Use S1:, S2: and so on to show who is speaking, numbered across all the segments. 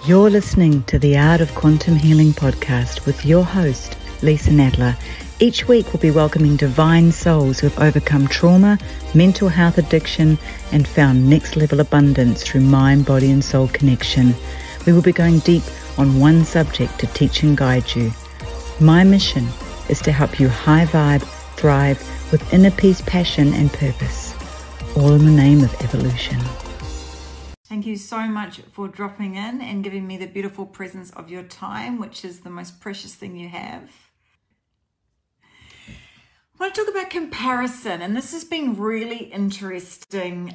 S1: You're listening to the Art of Quantum Healing podcast with your host, Lisa Nadler. Each week we'll be welcoming divine souls who have overcome trauma, mental health addiction, and found next level abundance through mind, body, and soul connection. We will be going deep on one subject to teach and guide you. My mission is to help you high vibe, thrive with inner peace, passion, and purpose, all in the name of evolution.
S2: Thank you so much for dropping in and giving me the beautiful presence of your time, which is the most precious thing you have. I want to talk about comparison, and this has been really interesting.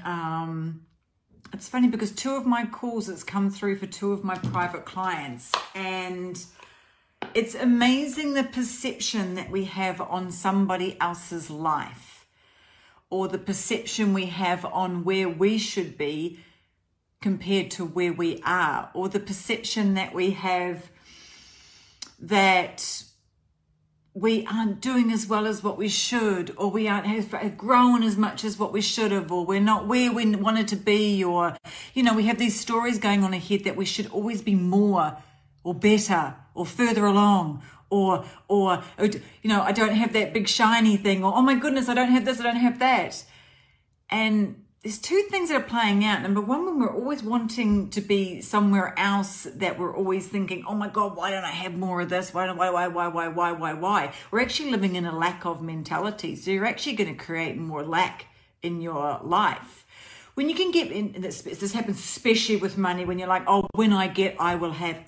S2: It's funny because two of my calls has come through for two of my private clients, and it's amazing the perception that we have on somebody else's life, or the perception we have on where we should be compared to where we are, or the perception that we have that we aren't doing as well as what we should, or we aren't have grown as much as what we should have, or we're not where we wanted to be, or, you know, we have these stories going on ahead that we should always be more or better or further along, or you know, I don't have that big shiny thing, or oh my goodness, I don't have this, I don't have that. And there's two things that are playing out. Number one, when we're always wanting to be somewhere else, that we're always thinking, oh my God, why don't I have more of this? Why? We're actually living in a lack of mentality. So you're actually going to create more lack in your life. When you can get in, this happens especially with money, when you're like, oh, when I get, I will have,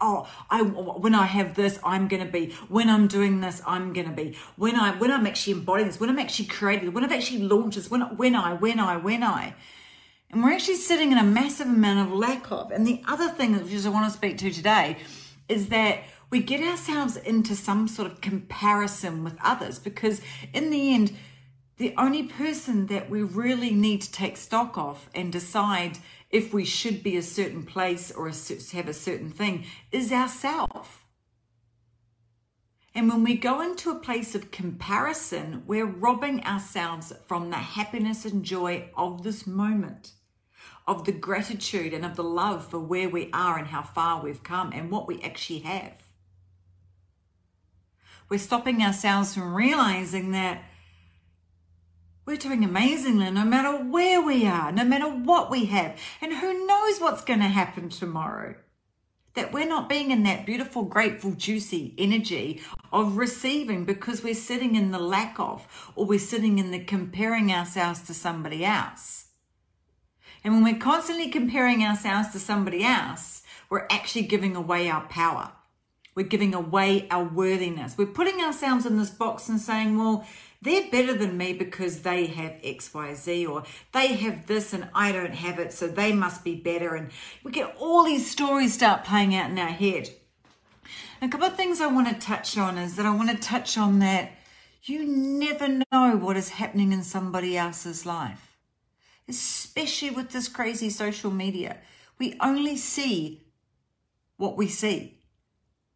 S2: when I have this, I'm going to be, when I'm doing this, I'm going to be, when I'm actually embodying this, when I'm actually creating, when I've actually launched this, when I. And we're actually sitting in a massive amount of lack of. And the other thing, which I want to speak to today, is that we get ourselves into some sort of comparison with others, because in the end, the only person that we really need to take stock of and decide if we should be a certain place or have a certain thing is ourselves. And when we go into a place of comparison, we're robbing ourselves from the happiness and joy of this moment, of the gratitude and of the love for where we are and how far we've come and what we actually have. We're stopping ourselves from realizing that we're doing amazingly no matter where we are, no matter what we have. And who knows what's going to happen tomorrow? That we're not being in that beautiful, grateful, juicy energy of receiving because we're sitting in the lack of, or we're sitting in the comparing ourselves to somebody else. And when we're constantly comparing ourselves to somebody else, we're actually giving away our power. We're giving away our worthiness. We're putting ourselves in this box and saying, well, they're better than me because they have X, Y, Z, or they have this and I don't have it, so they must be better. And we get all these stories start playing out in our head. And a couple of things I want to touch on is that I want to touch on that you never know what is happening in somebody else's life, especially with this crazy social media. We only see what we see.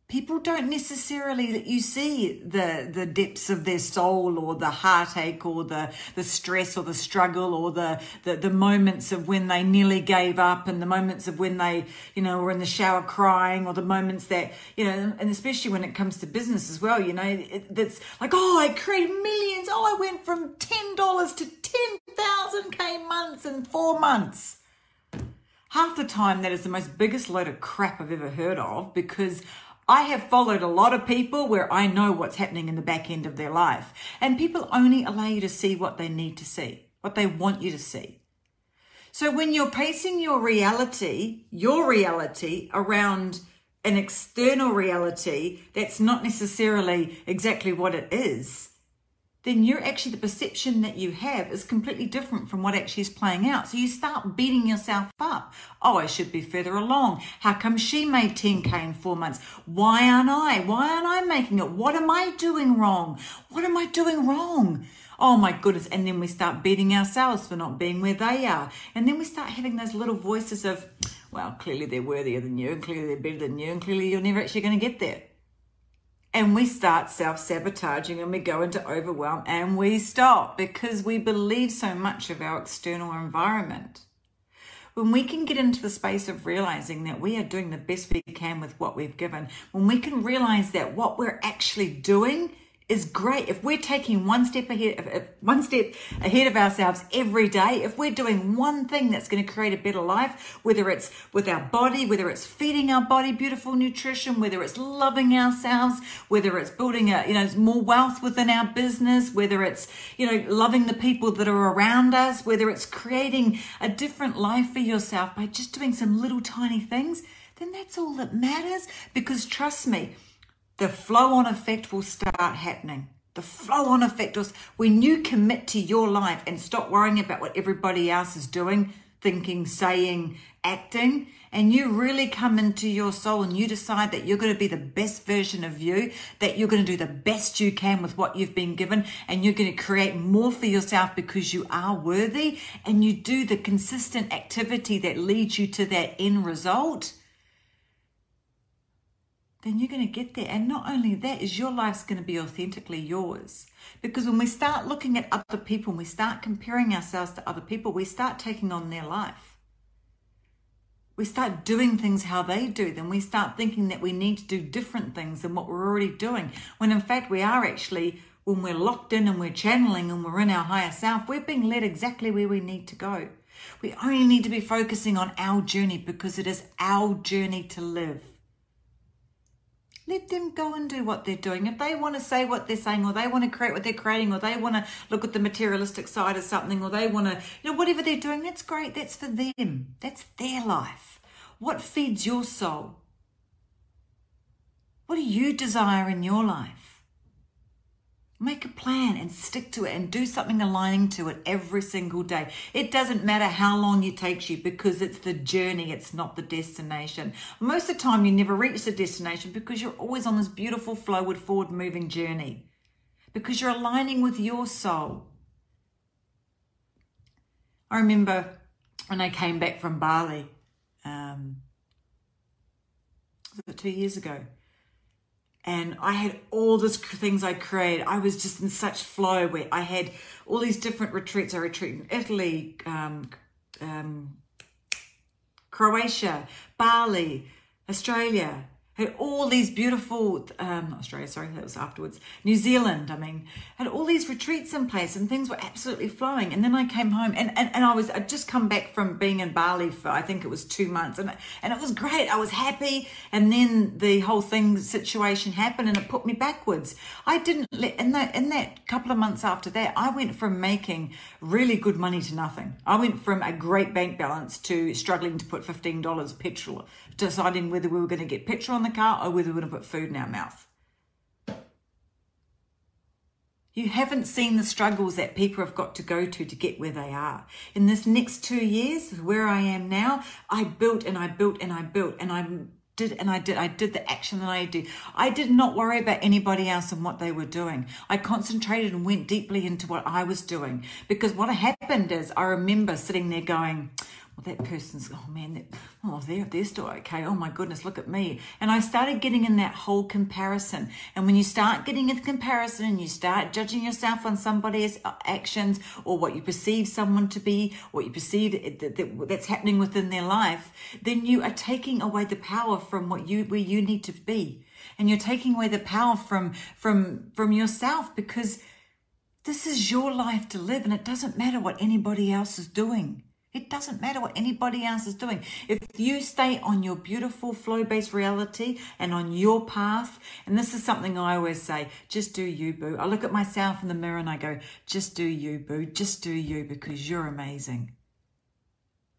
S2: People don't necessarily let you see the depths of their soul, or the heartache, or the stress, or the struggle, or the moments of when they nearly gave up, and the moments of when they, you know, were in the shower crying, or the moments that, you know, and especially when it comes to business as well, you know, that's like, oh, I created millions. Oh, I went from $10 to 10,000 months in 4 months. Half the time, that is the most biggest load of crap I've ever heard of, because I have followed a lot of people where I know what's happening in the back end of their life. And people only allow you to see what they need to see, what they want you to see. So when you're basing your reality around an external reality that's not necessarily exactly what it is, then you're actually, the perception that you have is completely different from what actually is playing out. So you start beating yourself up. Oh, I should be further along. How come she made 10K in 4 months? Why aren't I? Why aren't I making it? What am I doing wrong? What am I doing wrong? Oh my goodness. And then we start beating ourselves for not being where they are. And then we start having those little voices of, well, clearly they're worthier than you, and clearly they're better than you, and clearly you're never actually going to get there. And we start self-sabotaging, and we go into overwhelm, and we stop because we believe so much of our external environment. when we can get into the space of realizing that we are doing the best we can with what we've given, when we can realize that what we're actually doing is great, if we're taking one step ahead of ourselves every day, if we're doing one thing that's going to create a better life, whether it's with our body, whether it's feeding our body beautiful nutrition, whether it's loving ourselves, whether it's building more wealth within our business, whether it's loving the people that are around us, whether it's creating a different life for yourself by just doing some little tiny things, then that's all that matters. Because trust me, the flow-on effect will start happening. The flow-on effect is when you commit to your life and stop worrying about what everybody else is doing, thinking, saying, acting, and you really come into your soul and you decide that you're going to be the best version of you, that you're going to do the best you can with what you've been given, and you're going to create more for yourself because you are worthy, and you do the consistent activity that leads you to that end result, then you're going to get there. And not only that, is your life's going to be authentically yours. Because when we start looking at other people and we start comparing ourselves to other people, we start taking on their life. We start doing things how they do them. We start thinking that we need to do different things than what we're already doing. When in fact we are actually, when we're locked in and we're channeling and we're in our higher self, we're being led exactly where we need to go. We only need to be focusing on our journey because it is our journey to live. Let them go and do what they're doing. If they want to say what they're saying, or they want to create what they're creating, or they want to look at the materialistic side of something, or they want to, whatever they're doing, that's great. That's for them. That's their life. What feeds your soul? What do you desire in your life? Make a plan and stick to it and do something aligning to it every single day. It doesn't matter how long it takes you because it's the journey, it's not the destination. Most of the time you never reach the destination because you're always on this beautiful forward moving journey because you're aligning with your soul. I remember when I came back from Bali, was it 2 years ago? And I had all these things I created. I was just in such flow where I had all these different retreats. I retreated in Italy, Croatia, Bali, Australia. Had all these beautiful, not Australia, sorry, that was afterwards. New Zealand, had all these retreats in place and things were absolutely flowing. And then I came home and I'd just come back from being in Bali for, I think it was 2 months. And it was great. I was happy. And then the whole situation happened and it put me backwards. I didn't let, in that couple of months after that, I went from making really good money to nothing. I went from a great bank balance to struggling to put $15 petrol, deciding whether we were going to get petrol in the car or whether we were going to put food in our mouth. You haven't seen the struggles that people have got to go to get where they are. In this next 2 years, where I am now, I built and I built and I built and I did the action that I did. I did not worry about anybody else and what they were doing. I concentrated and went deeply into what I was doing because what happened is I remember sitting there going, well, that person's, they're still okay. Oh my goodness, look at me. And I started getting in that whole comparison. And when you start getting in comparison and you start judging yourself on somebody's actions or what you perceive someone to be, what you perceive that's happening within their life, then you are taking away the power from where you need to be. And you're taking away the power from yourself because this is your life to live and it doesn't matter what anybody else is doing. It doesn't matter what anybody else is doing. If you stay on your beautiful flow-based reality and on your path, and this is something I always say, just do you, boo. I look at myself in the mirror and I go, just do you, boo. Just do you because you're amazing.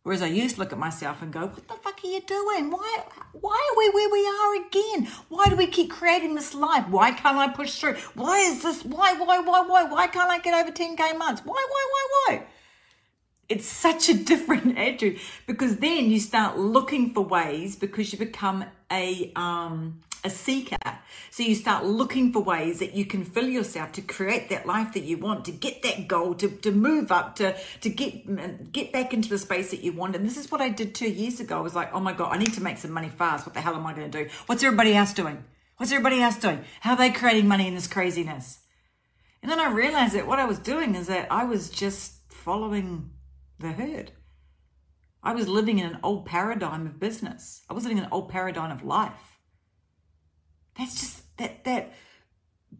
S2: Whereas I used to look at myself and go, what the fuck are you doing? Why are we where we are again? Why do we keep creating this life? Why can't I push through? Why is this? Why can't I get over 10K months? Why? It's such a different attitude because then you start looking for ways because you become a seeker. So you start looking for ways that you can fill yourself to create that life that you want, to get that goal, to move up, to get back into the space that you want. And this is what I did 2 years ago. I was like, oh my God, I need to make some money fast. What the hell am I going to do? What's everybody else doing? How are they creating money in this craziness? And then I realized that what I was doing is that I was just following the herd. I was living in an old paradigm of business. I was living in an old paradigm of life. That's just that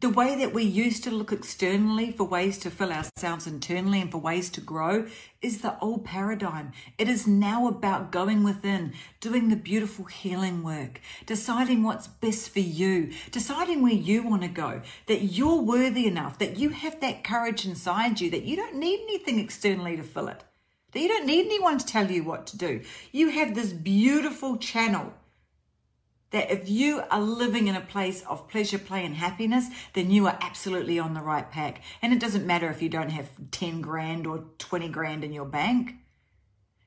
S2: the way that we used to look externally for ways to fill ourselves internally and for ways to grow is the old paradigm. It is now about going within, doing the beautiful healing work, deciding what's best for you, deciding where you want to go, that you're worthy enough, that you have that courage inside you, that you don't need anything externally to fill it, that you don't need anyone to tell you what to do. You have this beautiful channel that if you are living in a place of pleasure, play, and happiness, then you are absolutely on the right path. And it doesn't matter if you don't have 10 grand or 20 grand in your bank.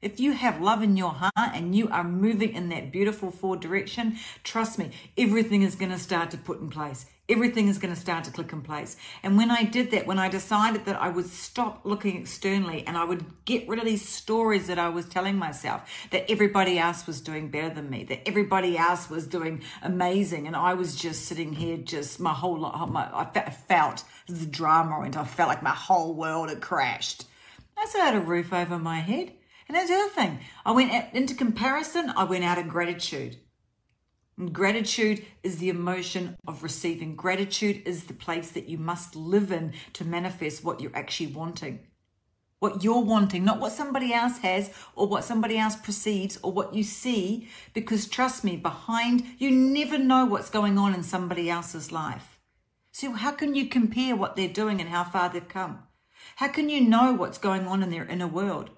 S2: If you have love in your heart and you are moving in that beautiful forward direction, trust me, everything is going to start to put in place. Everything is going to start to click in place. And when I did that, when I decided that I would stop looking externally and I would get rid of these stories that I was telling myself, that everybody else was doing better than me, that everybody else was doing amazing, and I was just sitting here, just my whole life, I felt the drama, and I felt like my whole world had crashed. I still had a roof over my head. And that's the other thing. I went into comparison, I went out in gratitude. And gratitude is the emotion of receiving. Gratitude is the place that you must live in to manifest what you're actually wanting. What you're wanting, not what somebody else has or what somebody else perceives or what you see. Because trust me, you never know what's going on in somebody else's life. So how can you compare what they're doing and how far they've come? How can you know what's going on in their inner world?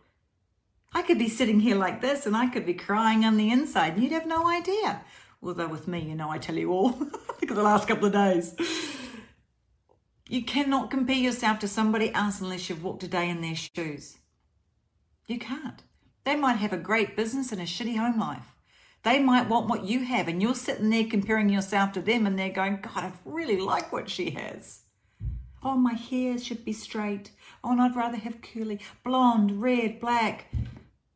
S2: I could be sitting here like this and I could be crying on the inside and you'd have no idea. Although with me, I tell you all because the last couple of days. You cannot compare yourself to somebody else unless you've walked a day in their shoes. You can't. They might have a great business and a shitty home life. They might want what you have and you're sitting there comparing yourself to them and they're going, God, I really like what she has. Oh, my hair should be straight. Oh, and I'd rather have curly, blonde, red, black.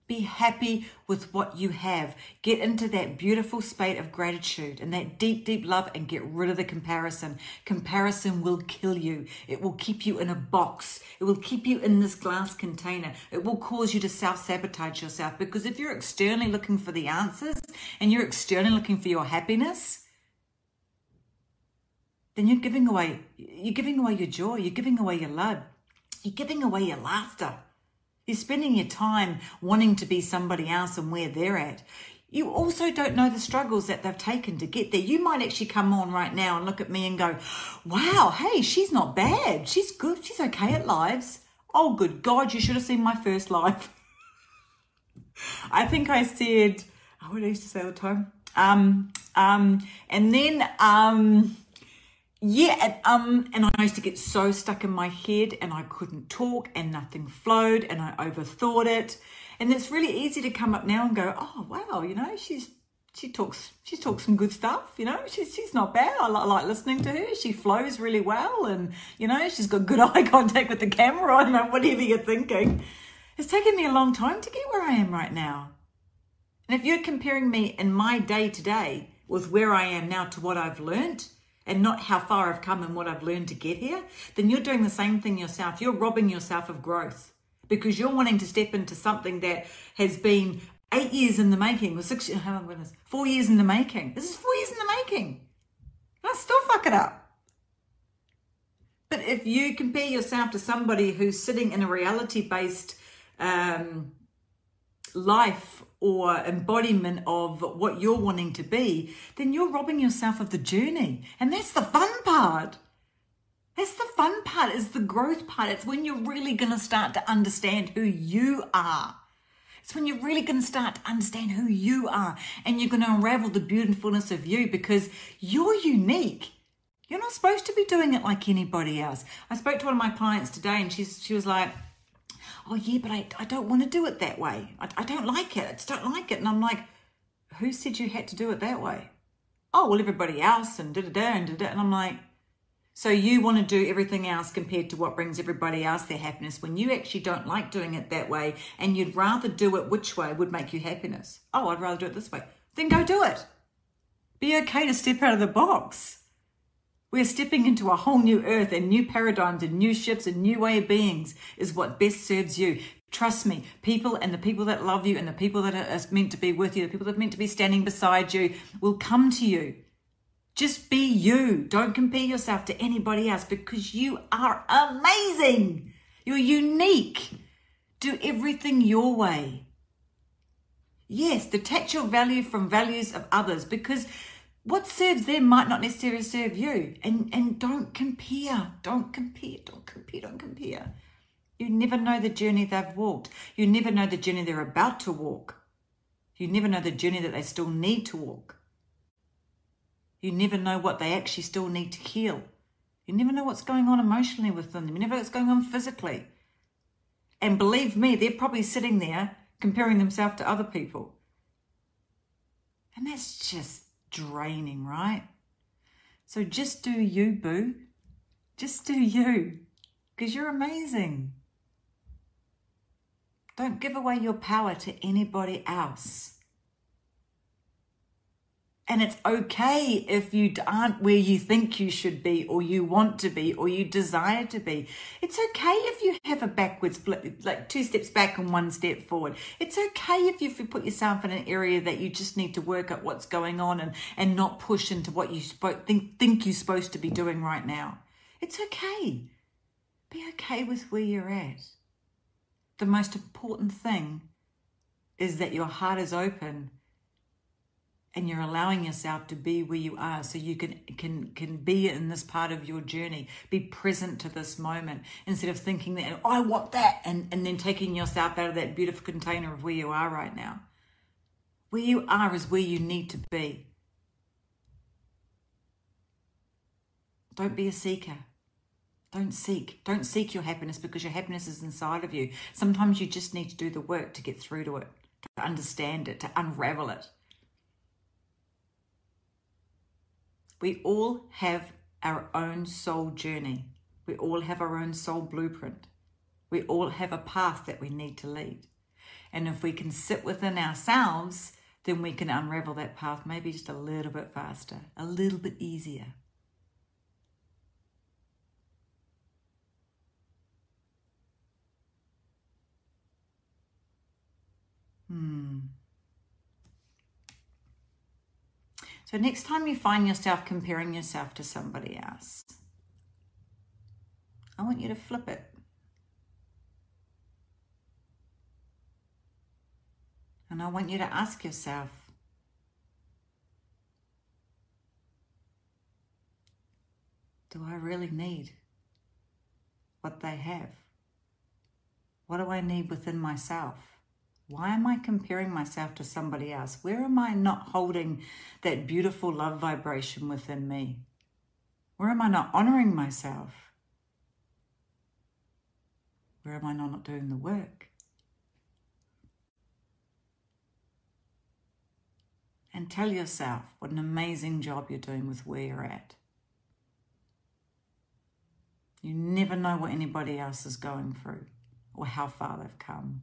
S2: Be happy with what you have. Get into that beautiful state of gratitude and that deep, deep love and get rid of the comparison. Comparison will kill you. It will keep you in a box. It will keep you in this glass container. It will cause you to self-sabotage yourself, because if you're externally looking for the answers and you're externally looking for your happiness, then you're giving away your joy. You're giving away your love. You're giving away your laughter. You're spending your time wanting to be somebody else and where they're at. You also don't know the struggles that they've taken to get there. You might actually come on right now and look at me and go, wow, hey, she's not bad. She's good. She's okay at lives. Oh, good God, you should have seen my first live. I think I said, what did I used to say all the time? And I used to get so stuck in my head and I couldn't talk and nothing flowed and I overthought it. And it's really easy to come up now and go, oh, wow, she talks some good stuff, she's not bad. I like listening to her. She flows really well and, she's got good eye contact with the camera. I don't know, whatever you're thinking. It's taken me a long time to get where I am right now. And if you're comparing me in my day to day with where I am now to what I've learned, and not how far I've come and what I've learned to get here, then you're doing the same thing yourself. You're robbing yourself of growth because you're wanting to step into something that has been 8 years in the making, or 6 years, 4 years in the making. This is 4 years in the making. I still fuck it up. But if you compare yourself to somebody who's sitting in a reality-based life or embodiment of what you're wanting to be, then you're robbing yourself of the journey. And that's the fun part. That's the fun part, is the growth part. It's when you're really going to start to understand who you are. It's when you're really going to start to understand who you are and you're going to unravel the beautifulness of you, because you're unique. You're not supposed to be doing it like anybody else. I spoke to one of my clients today and she was like, oh yeah, but I don't want to do it that way. I don't like it. I just don't like it. And I'm like, who said you had to do it that way? Oh, well, everybody else and da-da-da and da-da. And I'm like, so you want to do everything else compared to what brings everybody else their happiness when you actually don't like doing it that way and you'd rather do it which way would make you happiness? Oh, I'd rather do it this way. Then go do it. Be okay to step out of the box. We're stepping into a whole new earth and new paradigms and new shifts and new way of beings is what best serves you. Trust me, people and the people that love you and the people that are meant to be with you, the people that are meant to be standing beside you will come to you. Just be you. Don't compare yourself to anybody else because you are amazing. You're unique. Do everything your way. Yes, detach your value from values of others because what serves them might not necessarily serve you. And don't compare. Don't compare. Don't compare. Don't compare. You never know the journey they've walked. You never know the journey they're about to walk. You never know the journey that they still need to walk. You never know what they actually still need to heal. You never know what's going on emotionally with them. You never know what's going on physically. And believe me, they're probably sitting there comparing themselves to other people. And that's just draining, right? So just do you, boo. Just do you. Because you're amazing. Don't give away your power to anybody else. And it's okay if you aren't where you think you should be or you want to be or you desire to be. It's okay if you have a backward split, like 2 steps back and 1 step forward. It's okay if you put yourself in an area that you just need to work at what's going on and not push into what you think you're supposed to be doing right now. It's okay. Be okay with where you're at. The most important thing is that your heart is open and you're allowing yourself to be where you are so you can be in this part of your journey. Be present to this moment instead of thinking that, oh, I want that, and then taking yourself out of that beautiful container of where you are right now. Where you are is where you need to be. Don't be a seeker. Don't seek. Don't seek your happiness because your happiness is inside of you. Sometimes you just need to do the work to get through to it, to understand it, to unravel it. We all have our own soul journey. We all have our own soul blueprint. We all have a path that we need to lead. And if we can sit within ourselves, then we can unravel that path maybe just a little bit faster, a little bit easier. So next time you find yourself comparing yourself to somebody else, I want you to flip it. And I want you to ask yourself, do I really need what they have? What do I need within myself? Why am I comparing myself to somebody else? Where am I not holding that beautiful love vibration within me? Where am I not honoring myself? Where am I not doing the work? And tell yourself what an amazing job you're doing with where you're at. You never know what anybody else is going through or how far they've come.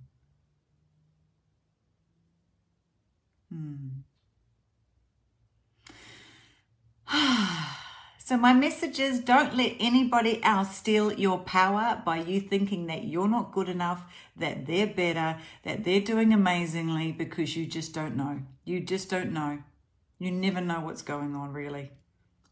S2: So my message is, don't let anybody else steal your power by you thinking that you're not good enough, that they're better, that they're doing amazingly, because you just don't know. You just don't know. You never know what's going on, really,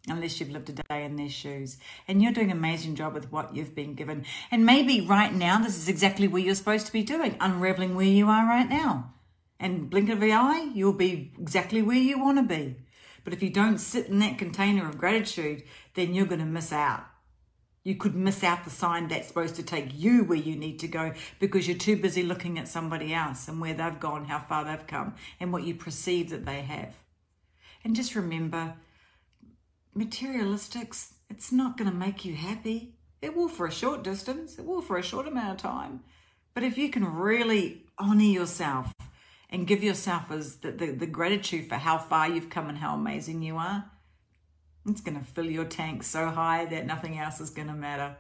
S2: unless you've lived a day in their shoes. And you're doing an amazing job with what you've been given. And maybe right now, this is exactly where you're supposed to be doing, unraveling where you are right now. And blink of the eye, you'll be exactly where you want to be. But if you don't sit in that container of gratitude, then you're going to miss out. You could miss out the sign that's supposed to take you where you need to go because you're too busy looking at somebody else and where they've gone, how far they've come, and what you perceive that they have. And just remember, materialistics, it's not going to make you happy. It will for a short distance. It will for a short amount of time. But if you can really honor yourself and give yourself as the gratitude for how far you've come and how amazing you are, it's going to fill your tank so high that nothing else is going to matter.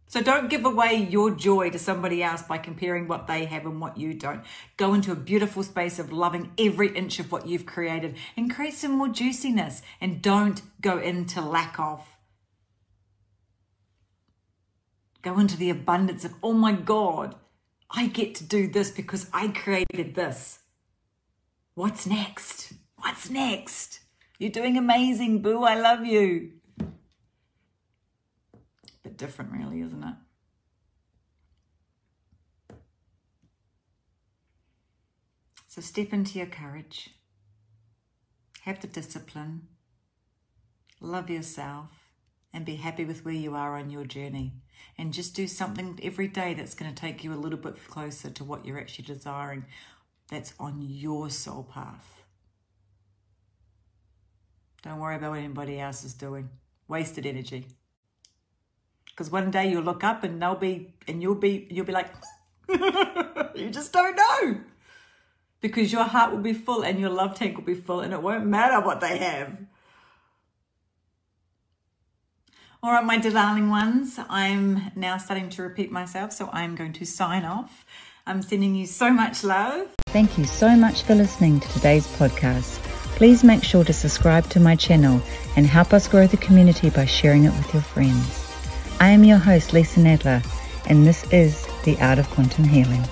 S2: So don't give away your joy to somebody else by comparing what they have and what you don't. Go into a beautiful space of loving every inch of what you've created and create some more juiciness, and don't go into lack of. Go into the abundance of, oh my God, I get to do this because I created this. What's next? What's next? You're doing amazing, boo. I love you. Bit different, really, isn't it? So step into your courage. Have the discipline. Love yourself. And be happy with where you are on your journey. And just do something every day that's going to take you a little bit closer to what you're actually desiring. That's on your soul path. Don't worry about what anybody else is doing. Wasted energy. Because one day you'll look up and you'll be like, you just don't know. Because your heart will be full and your love tank will be full and it won't matter what they have. All right, my darling ones, I'm now starting to repeat myself, so I'm going to sign off. I'm sending you so much love.
S1: Thank you so much for listening to today's podcast. Please make sure to subscribe to my channel and help us grow the community by sharing it with your friends. I am your host, Lisa Nadler, and this is The Art of Quantum Healing.